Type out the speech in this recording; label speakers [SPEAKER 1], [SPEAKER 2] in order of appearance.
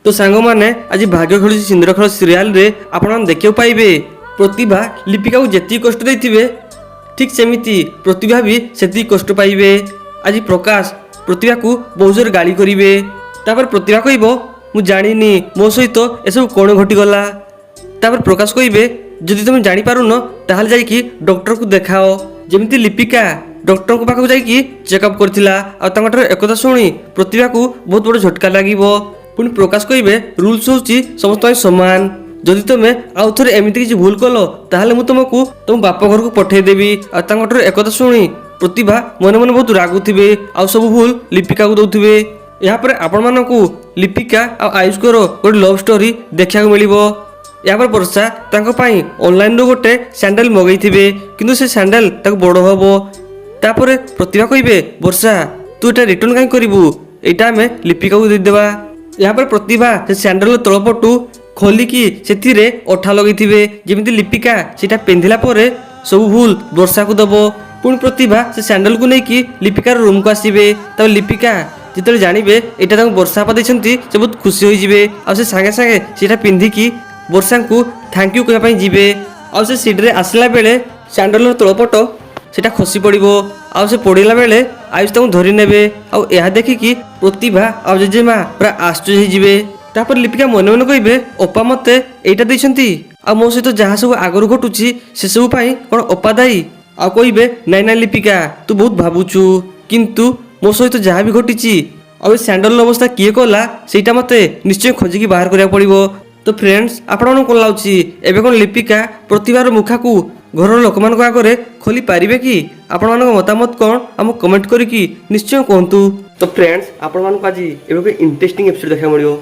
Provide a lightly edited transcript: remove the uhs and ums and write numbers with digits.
[SPEAKER 1] तो सांग मैंने आज भाग्य खेलुची सिंदूर खेल सीरियल रे आपण देखियो पाइबे प्रतिभा लिपिका को जेती कष्ट देथिबे ठीक सेमिति प्रतिभा भी सेती कष्ट पाइबे। आज प्रकाश प्रतिभा को बहुत जोर गाली करिवे तापर प्रतिभा कहबो मु जानिनी मो सहित एसब कौन घटीगला। तापर प्रकाश कहबे जदि तुम जानी पारुन ताहले जाइकी डॉक्टर को देखाओ। जेमिति लिपिका डॉक्टर को पाखु जाइकी चेकअप करथिला आ तांगटर एकता सुनी प्रतिभा को बहुत बड़ झटका लागिवो। पुणी प्रकाश कहबे रूल्स होची समस्त समान जदि तुम आउ थे एमती किसी भूल कल ताहले मु तुमको तुम बाप घर को पठे देवी आ तांगटर एकता शुणी प्रतिभा मन मन बहुत रागुथिबे आ सब भूल लिपिका को दउथिबे। या पर आपण मानकू लिपिका आ आयुष्कर गोटे लव स्टोरी देखा मिलिबो। या पर वर्षा तांको पाई ऑनलाइन रो गोटे सैंडल मगैथिबे किंतु से सैंडल ताको बड़ हबो। तापर प्रतिभा कहबे वर्षा तू एटा रिटर्न काई करिवु एटा हमें लिपिका को दे देबा। यहाँ पर प्रतिभा से सैंडल तलपटू खोलिकी से अठा लगे जमी लिपिका सीटा पिंधिला सब भूल वर्षा को दब। पुणी प्रतिभा से सैंडल को लेकिन लिपिकार रूम को आसबे तब लिपिका जिते जानवे यहाँ वर्षा पा देते से बहुत खुशी होइजिबे आ से सागे सागे सीटा पिंधिकी वर्षा को थैंक यू कहवाई जीवे। आ से सीड्रे आसला बेले सैंडल तलपट सेटा खसी पड़ो आ से पड़ा बेले आयुष तक धरी ने आ देखिकी प्रतिभा आ जेजेमा पूरा आश्चर्य होइजिबे। तापर लिपिका मन मन कहबे अपा मते एटा देइछंती आ मो सहित जहाँ सब आगरू घटुची से सब पाई कोन अपा दाई आ कहबे नाई नाई लिपिका तू बहुत भाबुचु किंतु मो सहित जहाँ भी घटिची आ सैंडल अवस्था किए कला सेटा मते निश्चय खोजिकी बाहर करिया पड़िबो। तो फ्रेंड्स आपण कोन लाउची एबे कोन लिपिका प्रतिभार मुखा को घर लोक मान आगे खोली पारिबे कि आपण मान मतामत कौन आम कमेंट करिकी निश्चय कहतु। तो फ्रेंड्स आपण मान आज एबे इंटरेस्टिंग एपिसोड देखा मिलियो।